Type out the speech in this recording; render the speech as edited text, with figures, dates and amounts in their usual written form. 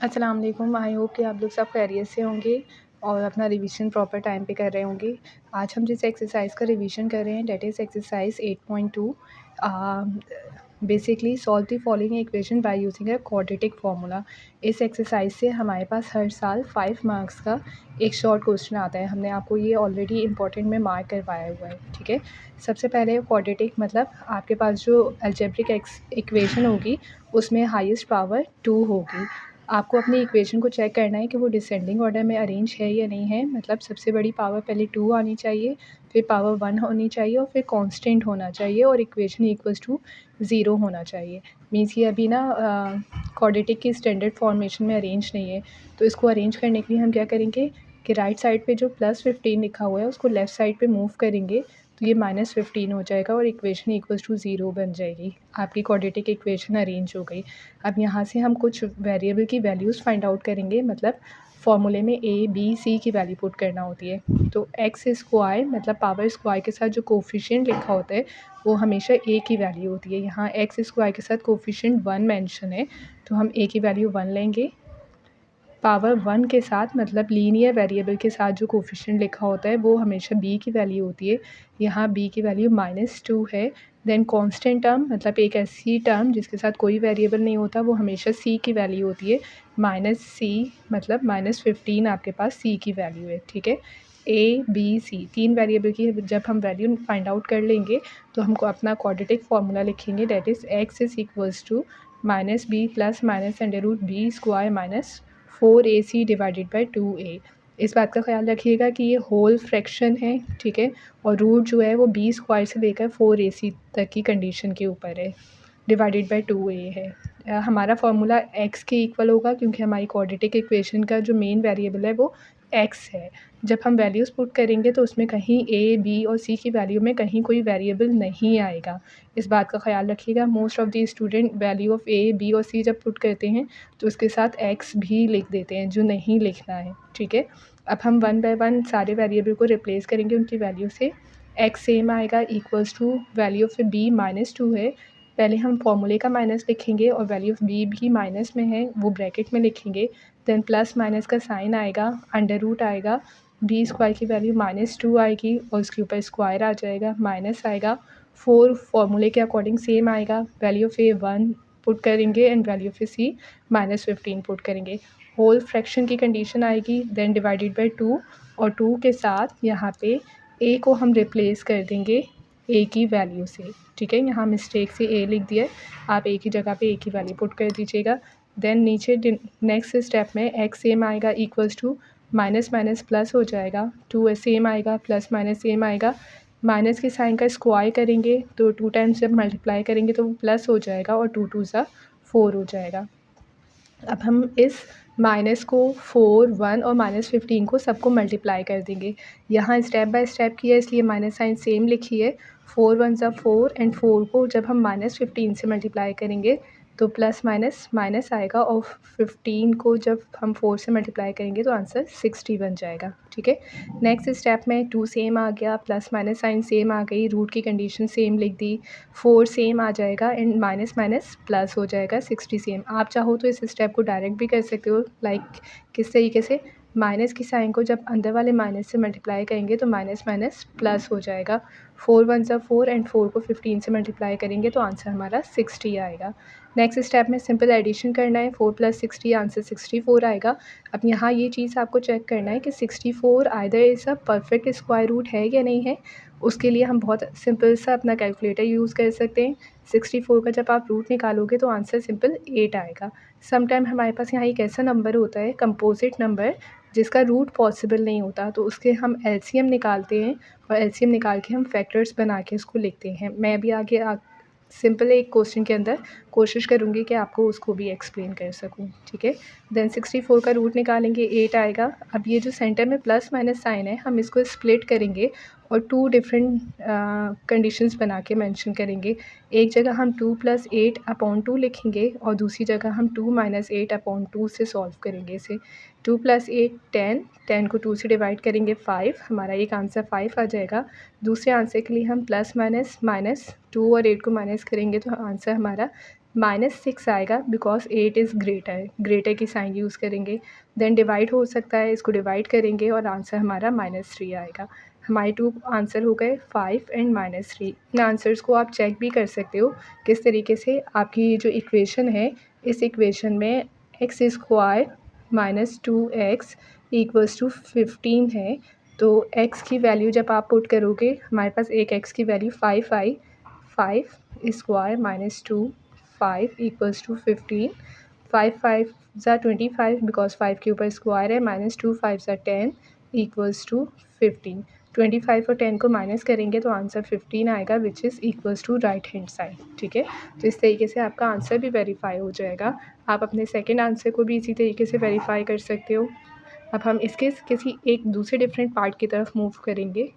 अस्सलाम वालेकुम। I hope कि आप लोग सब खैरियत से होंगे और अपना रिवीजन प्रॉपर टाइम पे कर रहे होंगे। आज हम जिस एक्सरसाइज का रिवीजन कर रहे हैं that is exercise 8.2। Basically solve the following equation by using a quadratic formula. इस एक्सरसाइज से हमारे पास हर साल 5 मार्क्स का एक शॉर्ट क्वेश्चन आता है। हमने आपको ये ऑलरेडी इंपॉर्टेंट में मार्क करवाया हुआ है, ठीक है। सबसे पहले क्वाड्रेटिक मतलब आपके पास जो अलजेब्रिक इक्वेशन होगी उसमें हाईएस्ट पावर 2 होगी। आपको अपनी इक्वेशन को चेक करना है कि वो डिसेंडिंग ऑर्डर में अरेंज है या नहीं है। मतलब सबसे बड़ी पावर पहले 2 आनी चाहिए, फिर पावर 1 होनी चाहिए और फिर कांस्टेंट होना चाहिए और इक्वेशन इक्वल्स टू 0 होना चाहिए। मीन्स ये अभी ना क्वाड्रेटिक की स्टैंडर्ड फॉर्मेशन में अरेंज नहीं है। तो इसको अरेंज करने के लिए हम क्या करेंगे कि राइट साइड पे जो +15 लिखा हुआ है उसको लेफ़्ट साइड पे मूव करेंगे तो ये -15 हो जाएगा और इक्वेशन इक्वल्स टू 0 बन जाएगी। आपकी क्वाड्रेटिक इक्वेशन अरेंज हो गई। अब यहाँ से हम कुछ वेरिएबल की वैल्यूज़ फाइंड आउट करेंगे। मतलब फॉर्मूले में ए बी सी की वैल्यू पुट करना होती है। तो एक्स स्क्वायर मतलब पावर स्क्वायर के साथ जो कोफिशिएंट लिखा होता है वो हमेशा ए की वैल्यू होती है। यहाँ एक्स स्क्वायर के साथ कोफिशिएंट 1 मेंशन है तो हम ए की वैल्यू 1 लेंगे। पावर 1 के साथ मतलब लीनियर वेरिएबल के साथ जो कोफिशिएंट लिखा होता है वो हमेशा बी की वैल्यू होती है। यहाँ बी की वैल्यू -2 है। देन कांस्टेंट टर्म मतलब एक ऐसी टर्म जिसके साथ कोई वेरिएबल नहीं होता वो हमेशा सी की वैल्यू होती है। -c मतलब -15 आपके पास सी की वैल्यू है, ठीक है। ए बी सी 3 वेरिएबल की जब हम वैल्यू फाइंड आउट कर लेंगे तो हमको अपना क्वाड्रेटिक फार्मूला लिखेंगे that is x is equals to -b plus -√b² -4ac divided by 2a। इस बात का ख्याल रखिएगा कि ये होल फ्रैक्शन है, ठीक है। और रूट जो है वो b² से लेकर 4ac तक की कंडीशन के ऊपर है, डिवाइडेड बाई 2a है। हमारा फार्मूला x के इक्वल होगा क्योंकि हमारी क्वाड्रेटिक इक्वेशन का जो मेन वेरिएबल है वो x है। जब हम वैल्यूज़ पुट करेंगे तो उसमें कहीं a, b और c की वैल्यू में कहीं कोई वेरिएबल नहीं आएगा। इस बात का ख्याल रखिएगा। Most of the student value of a, b और c जब पुट करते हैं तो उसके साथ x भी लिख देते हैं जो नहीं लिखना है, ठीक है। अब हम 1 बाय 1 सारे वेरिएबल को रिप्लेस करेंगे उनकी वैल्यू से। x सेम आएगा equals to value of b -2 है। पहले हम फॉर्मूले का माइनस लिखेंगे और वैल्यू ऑफ़ b भी माइनस में है वो ब्रैकेट में लिखेंगे। देन प्लस माइनस का साइन आएगा, अंडर रूट आएगा, b² की वैल्यू -2 आएगी और उसके ऊपर स्क्वायर आ जाएगा, माइनस आएगा। 4 फॉर्मूले के अकॉर्डिंग सेम आएगा। वैल्यू ऑफ़ a 1 पुट करेंगे and value of c -15 put करेंगे। होल फ्रैक्शन की कंडीशन आएगी देन डिवाइडेड बाई 2 और 2 के साथ यहाँ पे a को हम रिप्लेस कर देंगे a की वैल्यू से, ठीक है। यहाँ मिस्टेक से a लिख दिया है, आप a की जगह पे a की वैल्यू पुट कर दीजिएगा। देन नीचे नेक्स्ट स्टेप में x सेम आएगा equals to minus minus plus हो जाएगा, 2 सेम आएगा, प्लस माइनस सेम आएगा। माइनस के साइन का स्क्वायर करेंगे तो 2 टाइम्स जब मल्टीप्लाई करेंगे तो वो प्लस हो जाएगा और 2 2 ज़ा 4 हो जाएगा। अब हम इस माइनस को 4, 1 और -15 को सबको मल्टीप्लाई कर देंगे। यहाँ स्टेप बाय स्टेप किया इसलिए माइनस साइन सेम लिखी है। 4 1 ज़ा 4 एंड 4 को जब हम -15 से मल्टीप्लाई करेंगे तो प्लस माइनस माइनस आएगा और 15 को जब हम 4 से मल्टीप्लाई करेंगे तो आंसर 60 बन जाएगा, ठीक है। नेक्स्ट स्टेप में 2 सेम आ गया, प्लस माइनस साइन सेम आ गई, रूट की कंडीशन सेम लिख दी, 4 सेम आ जाएगा एंड माइनस माइनस प्लस हो जाएगा, 60 सेम। आप चाहो तो इस स्टेप को डायरेक्ट भी कर सकते हो। लाइक किस तरीके से, माइनस की साइन को जब अंदर वाले माइनस से मल्टीप्लाई करेंगे तो माइनस माइनस प्लस हो जाएगा। 4 1 ज़ा 4 एंड 4 को 15 से मल्टीप्लाई करेंगे तो आंसर हमारा 60 आएगा। नेक्स्ट स्टेप में सिंपल एडिशन करना है, 4 + 60 आंसर 64 आएगा। अब यहाँ ये चीज़ आपको चेक करना है कि 64 either is a perfect square root है या नहीं है। उसके लिए हम बहुत सिंपल सा अपना कैलकुलेटर यूज़ कर सकते हैं। 64 का जब आप रूट निकालोगे तो आंसर सिंपल 8 आएगा। सम टाइम हमारे पास यहाँ एक ऐसा नंबर होता है कंपोजिट नंबर जिसका रूट पॉसिबल नहीं होता तो उसके हम एलसीएम निकालते हैं और एलसीएम निकाल के हम फैक्टर्स बना के उसको लिखते हैं। मैं अभी आगे सिंपल एक क्वेश्चन के अंदर कोशिश करूँगी कि आपको उसको भी एक्सप्लेन कर सकूँ, ठीक है। देन 64 का रूट निकालेंगे, 8 आएगा। अब ये जो सेंटर में प्लस माइनस साइन है हम इसको स्प्लिट करेंगे और 2 डिफरेंट कंडीशंस बना के मेंशन करेंगे। एक जगह हम 2 + 8/2 लिखेंगे और दूसरी जगह हम 2 - 8/2 से सॉल्व करेंगे इसे। 2 + 8 10, 10 को 2 से डिवाइड करेंगे 5, हमारा एक आंसर 5 आ जाएगा। दूसरे आंसर के लिए हम प्लस माइनस 2 और 8 को माइनस करेंगे तो आंसर हमारा -6 आएगा बिकॉज़ 8 इज़ ग्रेटर की साइन यूज़ करेंगे। देन डिवाइड हो सकता है, इसको डिवाइड करेंगे और आंसर हमारा -3 आएगा। हमारे 2 आंसर हो गए 5 एंड -3। इन आंसर्स को आप चेक भी कर सकते हो किस तरीके से आपकी जो इक्वेशन है, इस इक्वेशन में x square -2x equals to 15 है। तो x की वैल्यू जब आप पुट करोगे, हमारे पास एक x की वैल्यू 5 आई। 5 स्क्वायर -2 5 इक्वल्स टू 15। 5 5 ज़ा 25 बिकॉज 5 के ऊपर स्क्वायर है। -2 5 ज़ा 10 इक्वल्स टू 15। 25 और 10 को माइनस करेंगे तो आंसर 15 आएगा which is equals to right hand side. ठीक है, तो इस तरीके से आपका आंसर भी वेरीफाई हो जाएगा। आप अपने सेकंड आंसर को भी इसी तरीके से वेरीफाई कर सकते हो। अब हम इसके किसी एक दूसरे डिफरेंट पार्ट की तरफ मूव करेंगे।